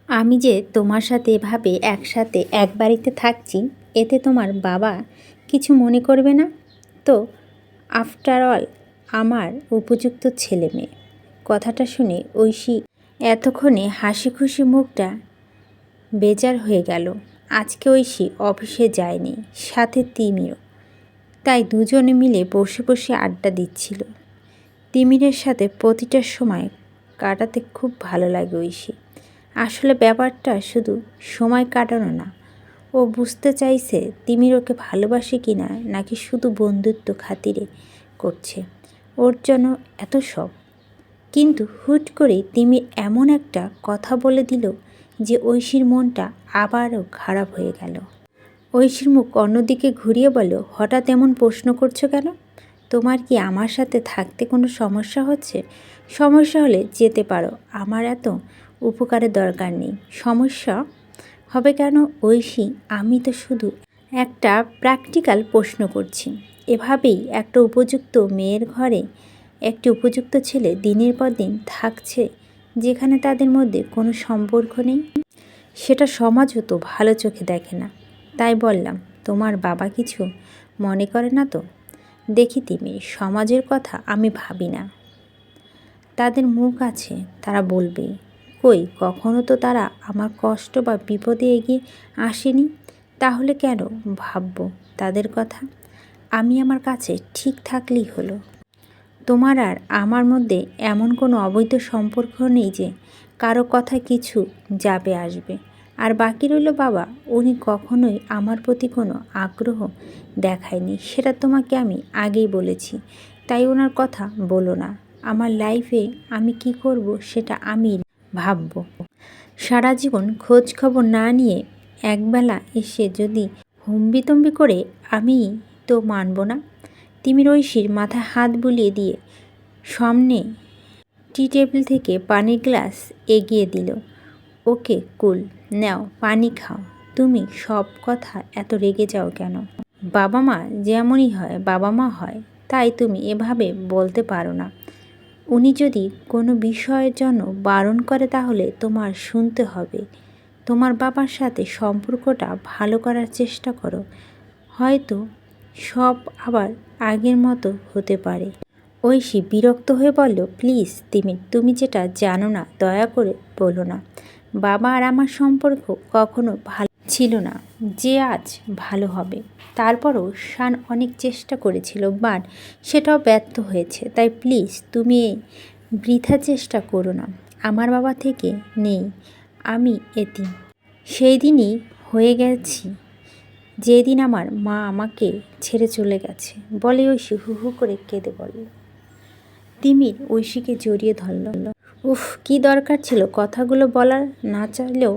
আমি যে তোমার সাথে এভাবে একসাথে এক বাড়িতে থাকছি, এতে তোমার বাবা কিছু মনে করবে না তো? আফটার অল আমার উপযুক্ত ছেলে মেয়ে। কথাটা শুনে ঐশী এতক্ষণে হাসি খুশি মুখটা বেজার হয়ে গেল। আজকে ঐশী অফিসে যায়নি, সাথে তিমিরও। তাই দুজনে মিলে বসে বসে আড্ডা দিচ্ছিল। তিমিরের সাথে প্রতিটা সময় কাটাতে খুব ভালো লাগে ঐশী। আসলে ব্যাপারটা শুধু সময় কাটানো না, ও বুঝতে চাইছে তিমির ওকে ভালোবাসে কি না, নাকি শুধু বন্ধুত্ব খাতিরে করছে ওর জন্য এত সব। কিন্তু হুট করেই তিমির এমন একটা কথা বলে দিল যে ঐশীর মনটা আবারও খারাপ হয়ে গেল। ঐশীর মুখ অন্যদিকে ঘুরিয়ে বলল, হঠাৎ এমন প্রশ্ন করছো কেন? তোমার কি আমার সাথে থাকতে কোনো সমস্যা হচ্ছে? সমস্যা হলে যেতে পারো, আমার এত উপকারের দরকার নেই। সমস্যা হবে কেন ঐশী? আমি তো শুধু একটা প্র্যাকটিক্যাল প্রশ্ন করছি। এভাবেই একটা উপযুক্ত মেয়ের ঘরে একটি উপযুক্ত ছেলে দিনের পর দিন থাকছে, যেখানে তাদের মধ্যে কোনো সম্পর্ক নেই। সেটা সমাজও তো ভালো চোখে দেখে না। তাই বললাম, তোমার বাবা কিছু মনে করে না তো? দেখি তিমির, সমাজের কথা আমি ভাবি না। তাদের মুখ আছে, তারা বলবে। কই, কখনো তো তারা আমার কষ্ট বা বিপদে এগিয়ে আসেনি। তাহলে কেন ভাববো তাদের কথা? আমি আমার কাছে ঠিক থাকলেই হলো। তোমার আর আমার মধ্যে এমন কোনো অবৈধ সম্পর্ক নেই যে কারো কথা কিছু যাবে আসবে। আর বাকি রইল বাবা, উনি কখনোই আমার প্রতি কোনো আগ্রহ দেখায়নি, সেটা তোমাকে আমি আগেই বলেছি। তাই ওনার কথা বলো না। আমার লাইফে আমি কি করব সেটা আমি ভাববো। সারা জীবন খোঁজ খবর না নিয়ে একবেলা এসে যদি হম্বিতম্বি করে, আমি তো মানব না। তিমির ঐশীর মাথায় হাত বুলিয়ে দিয়ে সামনে টি টেবিল থেকে পানির গ্লাস এগিয়ে দিল। ওকে কুল, নাও পানি খাও। তুমি সব কথা এত রেগে যাও কেন? বাবা মা যেমনই হয় বাবা মা হয়, তাই তুমি এভাবে বলতে পারো না। উনি যদি কোনো বিষয়ের জন্য বারণ করে তাহলে তোমার শুনতে হবে। তোমার বাবার সাথে সম্পর্কটা ভালো করার চেষ্টা করো, হয়তো সব আবার আগের মতো হতে পারে। ঐশী বিরক্ত হয়ে বলল, প্লিজ তিমির, তুমি যেটা জানো না দয়া করে বলো না। বাবা আর আমার সম্পর্ক কখনো ভালো ছিল না যে আজ ভালো হবে। তারপরও শান অনেক চেষ্টা করেছিল, বাট সেটাও ব্যর্থ হয়েছে। তাই প্লিজ তুমি এই বৃথা চেষ্টা করো না। আমার বাবা থেকে নেই, আমি এতিম। সেই দিনই হয়ে গেছি যেদিন আমার মা আমাকে ছেড়ে চলে গেছে, বলে ঐশী হু হু করে কেঁদে বলল। তিমির ঐশীকে জড়িয়ে ধরল। উফ, কি দরকার ছিল কথাগুলো বলার? না চাইলেও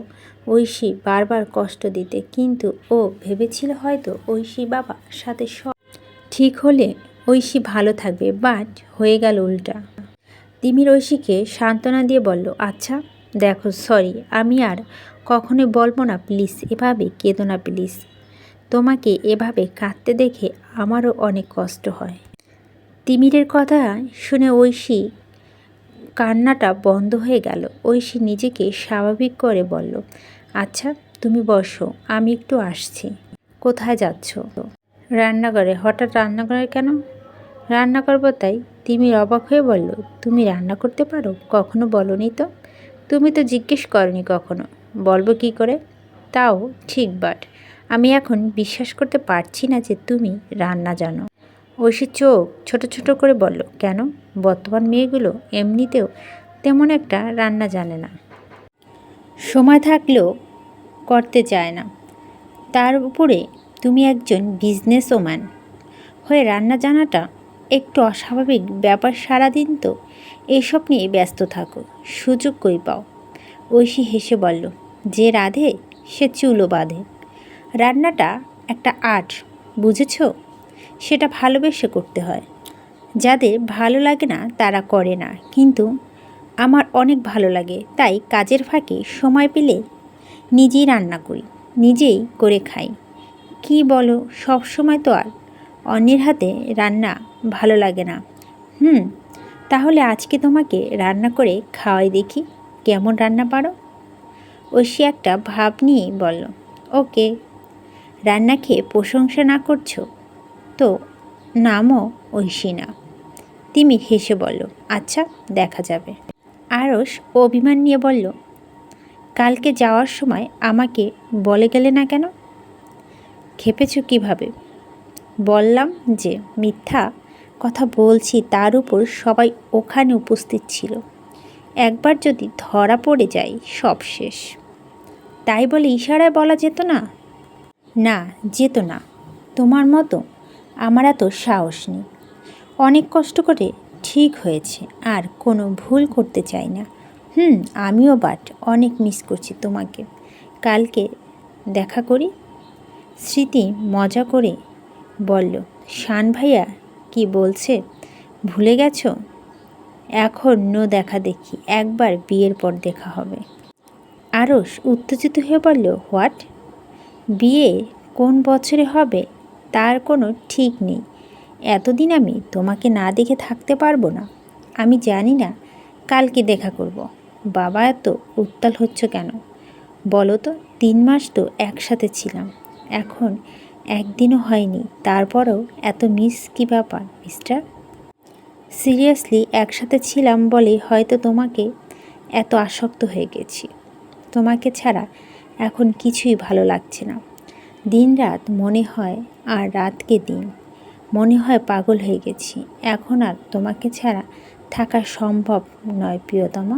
ঐশী বারবার কষ্ট দিতে, কিন্তু ও ভেবেছিল হয়তো ঐশী বাবার সাথে সব ঠিক হলে ঐশী ভালো থাকবে, বাট হয়ে গেল উল্টা। তিমির ঐশীকে সান্ত্বনা দিয়ে বলল, আচ্ছা দেখো, সরি, আমি আর কখনোই বলবো না। প্লিজ এভাবে কেঁদো না প্লিজ। তোমাকে এভাবে কাঁদতে দেখে আমারও অনেক কষ্ট হয়। তিমিরের কথা শুনে ঐশী কান্নাটা বন্ধ হয়ে গেল। ঐশী নিজেকে স্বাভাবিক করে বলল, আচ্ছা তুমি বসো, আমি একটু আসছি। কোথায় যাচ্ছ? রান্নাঘরে। হঠাৎ রান্নাঘরে কেন? রান্না করবো তাই। তিমির অবাক হয়ে বলল, তুমি রান্না করতে পারো? কখনো বলনি তো। তুমি তো জিজ্ঞেস করনি কখনো, বলবো কি করে? তাও ঠিক, বাট আমি এখন বিশ্বাস করতে পারছি না যে তুমি রান্না জানো। ঐশীর চোখ ছোট ছোট করে বলল, কেন? বর্তমান মেয়েগুলো এমনিতেও তেমন একটা রান্না জানে না, সময় থাকলেও করতে চায় না। তার উপরে তুমি একজন বিজনেস ওম্যান হয়ে রান্না জানাটা একটু অস্বাভাবিক ব্যাপার। সারাদিন তো এসব নিয়ে ব্যস্ত থাকো, সুযোগ কই পাও? ঐশী হেসে বলল, যে রাঁধে সে চুলও বাঁধে। রান্নাটা একটা আর্ট, বুঝেছ? সেটা ভালোবেসে করতে হয়। যাদের ভালো লাগে না তারা করে না, কিন্তু আমার অনেক ভালো লাগে, তাই কাজের ফাঁকে সময় পেলে নিজেই রান্না করি, নিজেই করে খাই। কি বলো, সব সময় তো আর অন্যের হাতে রান্না ভালো লাগে না। তাহলে আজকে তোমাকে রান্না করে খাওয়াই দেখি, কেমন রান্না পারো। ঐশী একটা ভাব নিয়েই বলল, ওকে। রান্না খেয়ে প্রশংসা না করছো তো নামও ঐশী না। তিমির হেসে বলল, আচ্ছা দেখা যাবে। আরস অভিমান নিয়ে বলল, কালকে যাওয়ার সময় আমাকে বলে গেলে না কেন? খেপেছ কিভাবে? বললাম যে মিথ্যা কথা বলছি, তার উপর সবাই ওখানে উপস্থিত ছিল। একবার যদি ধরা পড়ে যায় সব শেষ। তাই বলে ইশারায় বলা যেত না? না, যেত না। তোমার মতো আমার এত সাহস নেই। অনেক কষ্ট করে ঠিক হয়েছে, আর কোনো ভুল করতে চাই না। আমিও বাট অনেক মিস করছি তোমাকে। কালকে দেখা করি। স্মৃতি মজা করে বলল, শান ভাইয়া কি বলছে ভুলে গেছো? এখন নো দেখা দেখি, একবার বিয়ের পর দেখা হবে। আরস উত্তেজিত হয়ে বলল, হোয়াট? বিয়ে কোন বছরে হবে তার কোনো ঠিক নেই। এতদিন আমি তোমাকে না দেখে থাকতে পারবো না। আমি জানি না কালকে দেখা করব। বাবা এত উত্তাল হচ্ছ কেন বলো তো? 3 মাস তো একসাথে ছিলাম, এখন একদিনও হয়নি, তারপরেও এত মিস কী ব্যাপার মিস্টার? সিরিয়াসলি একসাথে ছিলাম বলেই হয়তো তোমাকে এত আসক্ত হয়ে গেছি। তোমাকে ছাড়া এখন কিছুই ভালো লাগছে না। দিন রাত মনে হয়, আর রাতকে দিন মনে হয় পাগল হয়ে গেছি। এখন আর তোমাকে ছাড়া থাকা সম্ভব নয় প্রিয়তমা।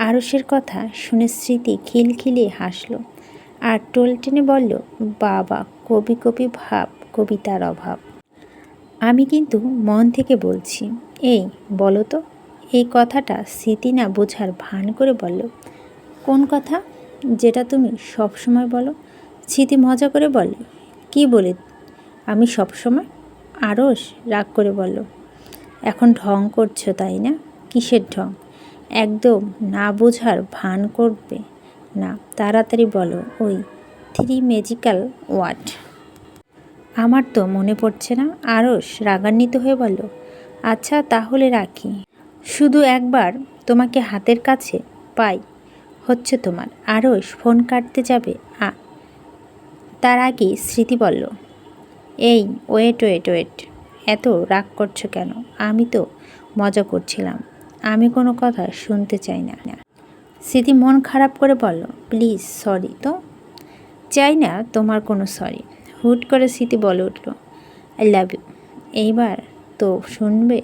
আরসের কথা শুনে স্মৃতি খিলখিলিয়ে হাসল আর টোল টেনে বলল, বাবা, কবি কবি ভাব, কবিতার অভাব। আমি কিন্তু মন থেকে বলছি। এই বলো তো, এই কথাটা স্মৃতি না বোঝার ভান করে বলল, কোন কথা? যেটা তুমি সব সময় বলো। স্মৃতি মজা করে বলল, কি বলে আমি সব সময়? আরস রাগ করে বলল, এখন ঢং করছো তাই না? কিসের ঢং? একদম না বোঝার ভান করবে না, তাড়াতাড়ি বলো ওই 3 ম্যাজিক্যাল ওয়ার্ড। আমার তো মনে পড়ছে না। আরস রাগান্বিত হয়ে বলল, আচ্ছা তাহলে রাখি। শুধু একবার তোমাকে হাতের কাছে পাই হচ্ছে তোমার। আরস ফোন কাটতে যাবে তার আগে স্মৃতি বলল, এই ওয়েট ওয়েট ওয়েট, এত রাগ করছো কেন? আমি তো মজা করছিলাম, আমি কোনো কথা শুনতে চাই না। স্মৃতি মন খারাপ করে বলল, প্লিজ সরি। তো চাই না তোমার কোনো সরি। হুট করে স্মৃতি বলে উঠল, আই লাভ ইউ। এইবার তো শুনবে?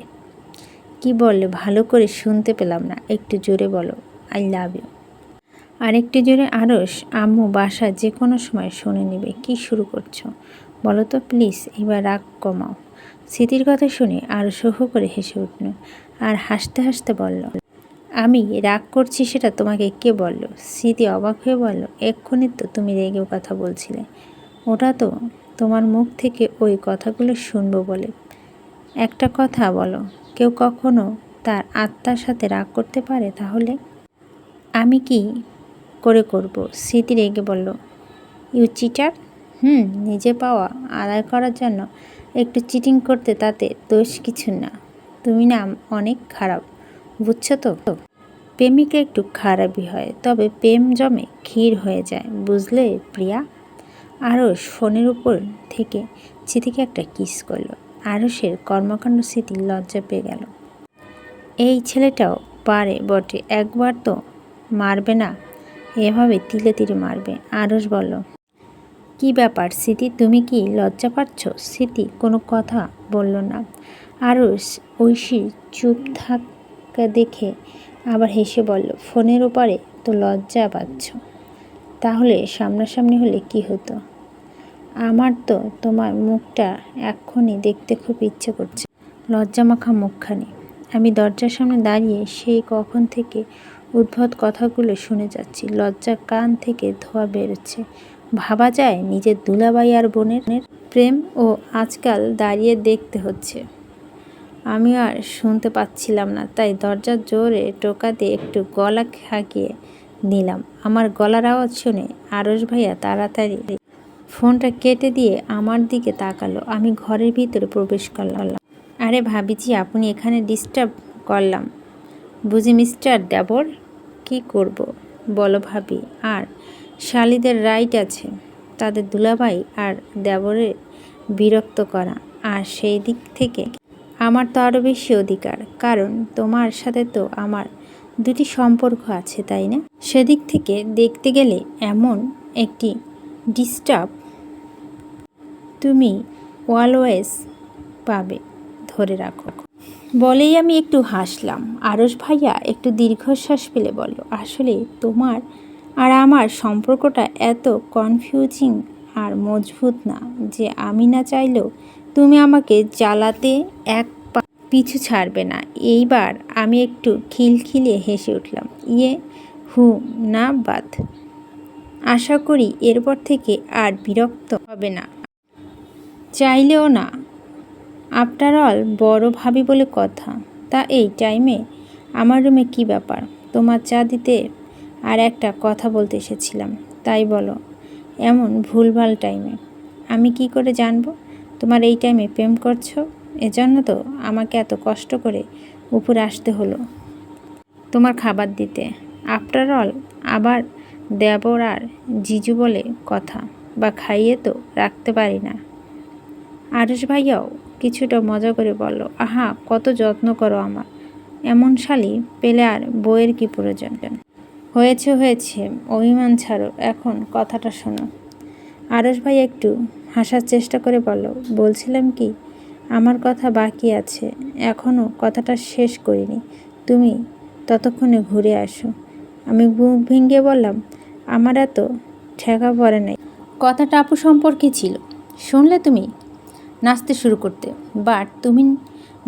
কি বললে ভালো করে শুনতে পেলাম না, একটু জোরে বলো, আই লাভ ইউ। আরেকটু জোরে। আরস, আম্মু বাসায় যে কোনো সময় শুনে নেবে। কি শুরু করছো বলো তো প্লিজ, এবার রাগ কমাও। স্মৃতির কথা শুনে আরস হো করে হেসে উঠল আর হাসতে হাসতে বলল, আমি রাগ করছি সেটা তোমাকে কে বলল? স্মৃতি অবাক হয়ে বলল, এক্ষুনি তো তুমি রেগে কথা বলছিলে। ওটা তো তোমার মুখ থেকে ওই কথাগুলো শুনবো বলে। একটা কথা বলো, কেউ কখনো তার আত্মার সাথে রাগ করতে পারে? তাহলে আমি কি করে করব? স্মৃতি রেগে বলল, ইউ চিটার। নিজে পাওয়া আদায় করার জন্য একটু চিটিং করতে তাতে দোষ কিছু না। তুমি না অনেক খারাপ, বুঝছো তো? প্রেমিকা একটু খারাপই হয়, তবে প্রেম জমে ক্ষীর হয়ে যায়, বুঝলে প্রিয়া? আরস ফোনের উপর থেকে স্মৃতিকে একটা কিস করলো। আরসের কর্মকাণ্ড স্মৃতি লজ্জা পেয়ে গেল। এই ছেলেটাও পারে বটে, একবার তো মারবে না, এভাবে তিলে তিলে মারবে। আরস বলল, কি ব্যাপার স্মৃতি, তুমি কি লজ্জা পাচ্ছ? স্মৃতি কোনো কথা বলল না। আরস ঐশী চুপ থাকা দেখে আবার হেসে বলল, ফোনের ওপারে তো লজ্জা পাচ্ছ, তাহলে সামনাসামনি হলে কি হতো? আমার তো তোমার মুখটা এক্ষুনি দেখতে খুব ইচ্ছে করছে, লজ্জামাখা মুখখানি। আমি দরজার সামনে দাঁড়িয়ে সেই কখন থেকে উদ্ভট কথাগুলো শুনে যাচ্ছি, লজ্জা কান থেকে ধোঁয়া বেরোচ্ছে। ভাবা যায় নিজের দুলাভাই আর বোনের প্রেম ও আজকাল দাঁড়িয়ে দেখতে হচ্ছে। আমি আর শুনতে পাচ্ছিলাম না, তাই দরজার জোরে টোকা দিয়ে একটু গলা হাঁকিয়ে নিলাম। আমার গলার আওয়াজ শুনে আরস ভাইয়া তাড়াতাড়ি ফোনটা কেটে দিয়ে আমার দিকে তাকালো। আমি ঘরের ভিতরে প্রবেশ করলাম। আরে ভাবিজি, আপনি এখানে ডিস্টার্ব করলাম বুঝি মিস্টার দেবর? কি করব বলো ভাবি, আর শালিদের রাইট আছে তাদের দুলাভাই আর দেবরের বিরক্ত করা, আর সেই দিক থেকে আমার তো আরও বেশি অধিকার, কারণ তোমার সাথে তো আমার দুটি সম্পর্ক আছে, তাই না? সেদিক থেকে দেখতে গেলে এমন একটি ডিস্টার্ব তুমি অলওয়েজ পাবে, ধরে রাখো। বলেই আমি একটু হাসলাম। আরশ ভাইয়া একটু দীর্ঘশ্বাস ফেলে বলল, আসলে তোমার আর আমার সম্পর্কটা এত কনফিউজিং আর মজবুত না যে আমি না চাইলেও তুমি আমাকে জ্বালাতে এক পা পিছু ছাড়বে না। এইবার আমি একটু খিলখিলিয়ে হেসে উঠলাম। হু না বাদ। আশা করি এরপর থেকে আর বিরক্ত হবে না, চাইলেও না। আফটার অল বড় ভাবি বলে কথা। তা এই টাইমে আমার রুমে কী ব্যাপার? তোমার চা দিতে আর একটা কথা বলতে এসেছিলাম। তাই বলো, এমন ভুলভাল টাইমে আমি কি করে জানবো তোমার এই টাইমে প্রেম করছো? এজন্য তো আমাকে এত কষ্ট করে উপরে আসতে হলো তোমার খাবার দিতে। আফটার অল আবার দেবর আর জিজু বলে কথা, বা খাইয়ে তো রাখতে পারি না। আরশ ভাইয়াও কিছুটা মজা করে বলল, আহা কত যত্ন করো আমার, এমন শালি পেলে আর বইয়ের কি প্রয়োজন? হয়েছে, অভিমান ছাড়ো, এখন কথাটা শোনো। আরশ ভাই একটু হাসার চেষ্টা করে বলল, বলছিলাম কি, আমার কথা বাকি আছে, এখনও কথাটা শেষ করিনি, তুমি ততক্ষণে ঘুরে আসো। আমি বুক ভেঙে বললাম, আমার এত ঠেকা পড়ে নাই। কথাটা আপু সম্পর্কে ছিল, শুনলে তুমি নাচতে শুরু করতে, বাট তুমি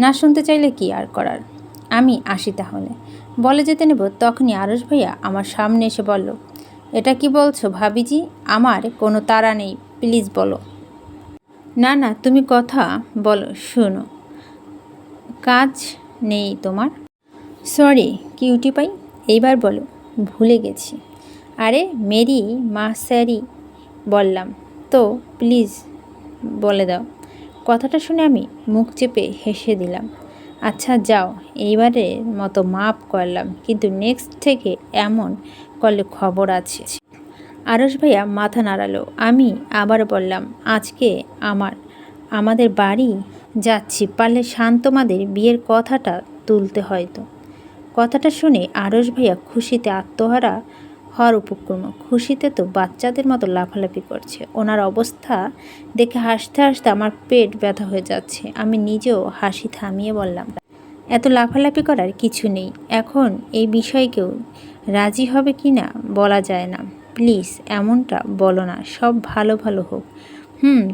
না শুনতে চাইলে কি আর করার। আমি আসি তাহলে, বলে যেতে নেব, তখনই আরশ ভাইয়া আমার সামনে এসে বলল, এটা কি বলছো ভাবিজি? আমার কোনো তাড়া নেই, প্লিজ বলো। না তুমি কথা বলো, শোনো, কাজ নেই তোমার? সরি কিউটি পাই, এইবার বলো। ভুলে গেছি। আরে মেরি মা স্যারি বললাম তো, প্লিজ বলে দাও। কথাটা শুনে আমি মুখ চেপে হেসে দিলাম। আচ্ছা যাও, এইবারের মতো মাফ করলাম, কিন্তু নেক্সট থেকে এমন করলে খবর আছে। আরশ ভাইয়া মাথা নাড়ালো। আমি আবার বললাম, আজকে আমাদের বাড়ি যাচ্ছি, পারলে শান্তমাদের বিয়ের কথাটা তুলতে হয়তো। কথাটা শুনে আরশ ভাইয়া খুশিতে আত্মহারা হওয়ার উপক্রম। খুশিতে তো বাচ্চাদের মতো লাফালাফি করছে। ওনার অবস্থা দেখে হাসতে হাসতে আমার পেট ব্যথা হয়ে যাচ্ছে। আমি নিজেও হাসি থামিয়ে বললাম, এত লাফালাফি করার কিছু নেই, এখন এই বিষয়ে কেউ রাজি হবে কি না বলা যায় না। প্লিজ এমনটা বলো না, সব ভালো ভালো হোক।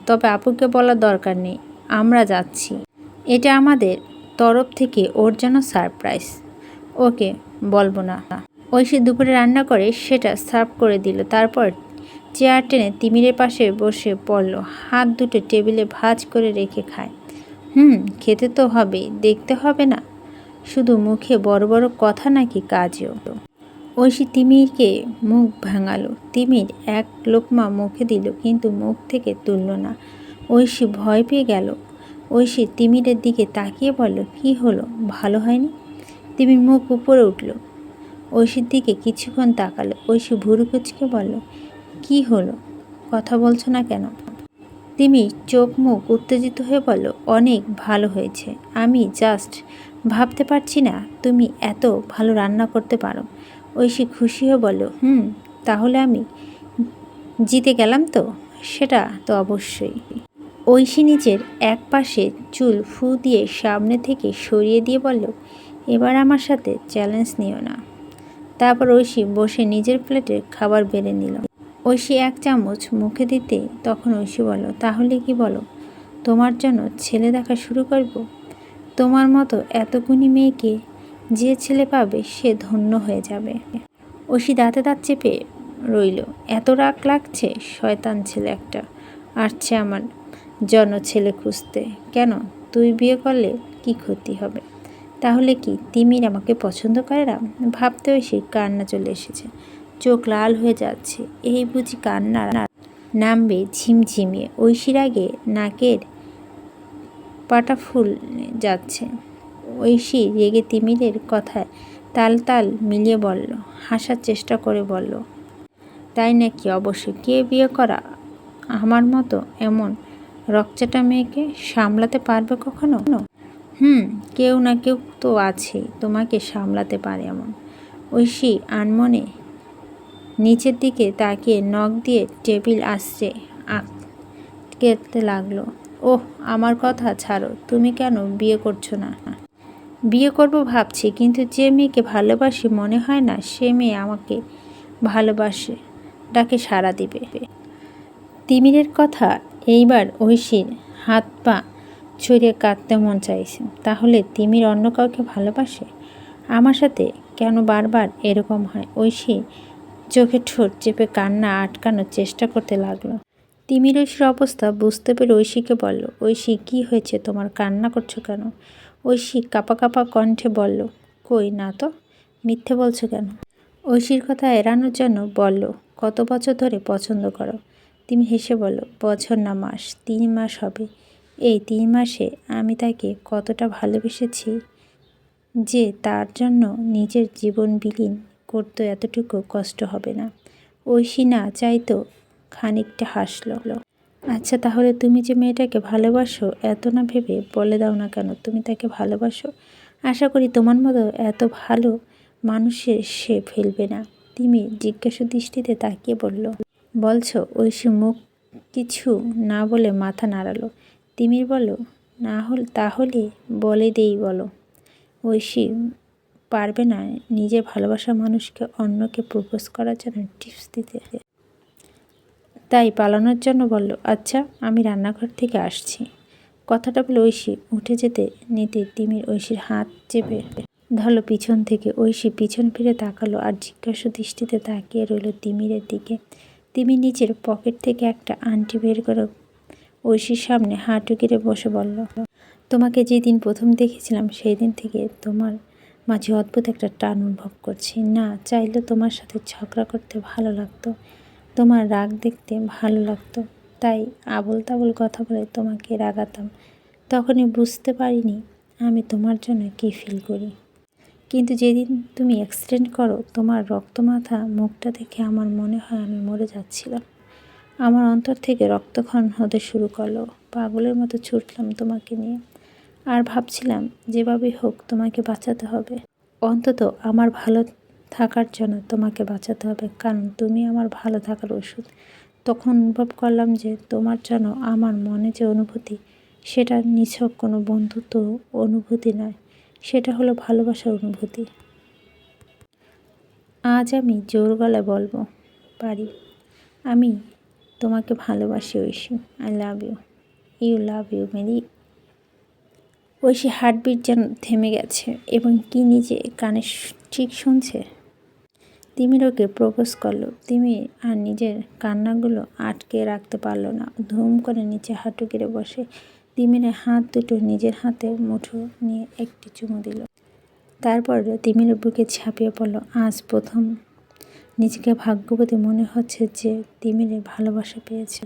তবে আপুকে বলার দরকার নেই, আমরা যাচ্ছি, এটা আমাদের তরফ থেকে ওর জন্য সারপ্রাইজ। ওকে বলবো না। ঐশী দুপুরে রান্না করে সেটা সার্ভ করে দিল, তারপর চেয়ার টেনে তিমিরের পাশে বসে পড়ল, হাত দুটো টেবিলে ভাঁজ করে রেখে খায়। খেতে তো হবে, দেখতে হবে না শুধু মুখে বড় বড় কথা নাকি কাজেও। ঐশী তিমিরকে মুখ ভাঙালো। তিমির এক লোকমা মুখে দিল, কিন্তু মুখ থেকে তুলল না। ঐশী ভয় পেয়ে গেল। ঐশী তিমিরের দিকে তাকিয়ে বলল, কি হলো, ভালো হয়নি? তিমির মুখ উপরে উঠল, ঐশীর দিকে কিছুক্ষণ তাকালো। ঐশী ভুরু কুচকে বলল, কি হলো, কথা বলছো না কেন? তিমির চোখ মুখ উত্তেজিত হয়ে বলল, অনেক ভালো হয়েছে, আমি জাস্ট ভাবতে পারছি না তুমি এত ভালো রান্না করতে পারো। ঐশী খুশি হয়ে বলল, তাহলে আমি জিতে গেলাম তো? সেটা তো অবশ্যই। ঐশী নিজের এক পাশে চুল ফু দিয়ে সামনে থেকে সরিয়ে দিয়ে বলল, এবার আমার সাথে চ্যালেঞ্জ নিও না। তারপর ঐশী বসে নিজের প্লেটে খাবার বেড়ে নিল। ঐশী এক চামচ মুখে দিতে তখন ঐশী বলল, তাহলে কি বলো, তোমার জন্য ছেলে দেখা শুরু করব? তোমার মতো এত গুণী মেয়েকে যে ছেলে পাবে সে ধন্য হয়ে যাবে। ঐশী দাঁতে দাঁত চেপে রইল। এত রাগ লাগছে, শয়তান ছেলে একটা আসছে আমার জন্য ছেলে খুঁজতে। কেন, তুই বিয়ে করলে কি ক্ষতি হবে? তাহলে কি তিমির আমাকে পছন্দ করে না? ভাবতে ঐশী কান্না চলে এসেছে, চোখ লাল হয়ে যাচ্ছে। এই বুঝি কান্না নামবে ঝিমঝিমিয়ে। ঐশীর আগে নাকের পাটা ফুল যাচ্ছে। ঐশী রেগে তিমিরের কথায় তাল তাল মিলিয়ে বলল, হাসার চেষ্টা করে বলল, তাই নাকি? অবশ্যই। কে বিয়ে করা আমার মতো এমন রকচাটা মেয়েকে সামলাতে পারবে কখনো? কেউ না কেউ তো আছেই তোমাকে সামলাতে পারে এমন। ঐশী আনমনে নিচের দিকে তাকিয়ে নখ দিয়ে টেবিল আঁচড়ে আটকেতে লাগলো। ওহ, আমার কথা ছাড়ো, তুমি কেন বিয়ে করছো না? বিয়ে করব ভাবছি, কিন্তু যে মেয়েকে ভালোবাসি মনে হয় না সে মেয়ে আমাকে ভালোবাসে ডাকে সাড়া দিবে। তিমিরের কথা এইবার ঐশীর হাত পা ছড়িয়ে কাঁদতে মন চাইছে। তাহলে তিমির অন্য কাউকে ভালোবাসে? আমার সাথে কেন বারবার এরকম হয়? ঐশী চোখে ঠোঁট চেপে কান্না আটকানোর চেষ্টা করতে লাগলো। তিমির ঐশীর অবস্থা বুঝতে পেরে ঐশীকে বলল, ঐশী কী হয়েছে তোমার, কান্না করছো কেন? ঐশী কাঁপা কাঁপা কণ্ঠে বলল, কই না তো। মিথ্যে বলছো কেন? ঐশীর কথা এড়ানোর জন্য বলল, কত বছর ধরে পছন্দ করো? তিমি হেসে বলল, বছর না মাস, 3 মাস হবে। এই 3 মাসে আমি তাকে কতটা ভালোবেসেছি যে তার জন্য নিজের জীবন বিলীন করতে এতটুকু কষ্ট হবে না। ঐশী না চাইতো খানিকটা হাসল। আচ্ছা, তাহলে তুমি যে মেয়েটাকে ভালোবাসো এত না ভেবে বলে দাও না কেন তুমি তাকে ভালোবাসো? আশা করি তোমার মতো এত ভালো মানুষের সে ফেলবে না। তিমি জিজ্ঞাসা দৃষ্টিতে তাকিয়ে বলল, বলছো? ঐশী মুখ কিছু না বলে মাথা নাড়ালো। তিমির বলল, না হল তাহলে বলে দেই বলো। ঐশী পারবে না নিজের ভালোবাসার মানুষকে অন্যকে প্রপোজ করার জন্য টিপস দিতে, তাই পালানোর জন্য বলল, আচ্ছা আমি রান্নাঘর থেকে আসছি। কথাটা বলে ঐশী উঠে যেতে নিতে তিমির ঐশীর হাত চেপে ধরল পিছন থেকে। ঐশী পিছন ফিরে তাকালো আর জিজ্ঞাসা দৃষ্টিতে তাকিয়ে রইল তিমিরের দিকে। তিমির নিচের পকেট থেকে একটা আংটি বের করে ঐশীর সামনে হাঁটু গেড়ে বসে বলল, তোমাকে যেদিন প্রথম দেখেছিলাম সেই দিন থেকে তোমার মাঝে অদ্ভুত একটা টান অনুভব করছি। না চাইলে তোমার সাথে ঝগড়া করতে ভালো লাগতো, তোমার রাগ দেখতে ভালো লাগতো, তাই আবোল তাবোল কথা বলে তোমাকে রাগাতাম। তখনই বুঝতে পারিনি আমি তোমার জন্য কী ফিল করি। কিন্তু যেদিন তুমি অ্যাক্সিডেন্ট করো তোমার রক্তমাখা মুখটা দেখে আমার মনে হয় আমি মরে যাচ্ছিলাম। আমার অন্তর থেকে রক্তক্ষরণ হতে শুরু করলো। পাগলের মতো ছুটলাম তোমাকে নিয়ে আর ভাবছিলাম যেভাবেই হোক তোমাকে বাঁচাতে হবে। অন্তত আমার ভালো থাকার জন্য তোমাকে বাঁচাতে হবে, কারণ তুমি আমার ভালো থাকার ওষুধ। তখন অনুভব করলাম যে তোমার জন্য আমার মনে যে অনুভূতি সেটা নিছক কোনো বন্ধুত্ব অনুভূতি নয়, সেটা হলো ভালোবাসার অনুভূতি। আজ আমি জোর গলায় বলবো পারি, আমি তোমাকে ভালোবাসি Oishi. I love you, you love you Mary. Oishi heartbeat যেন থেমে গেছে এবং কি নিজে কানে ঠিক শুনছে। তিমির ওকে প্রপোজ করলো। তিমি আর নিজের কান্নাগুলো আটকে রাখতে পারল না, ধুম করে নিচে হাঁটু গেড়ে বসে তিমির হাত দুটো নিজের হাতে মুঠো নিয়ে একটি চুমু দিল। তারপর তিমির বুকে ঝাঁপিয়ে পড়ল। আজ প্রথম নিজেকে ভাগ্যবতী মনে হচ্ছে যে তিমিরে ভালোবাসা পেয়েছে।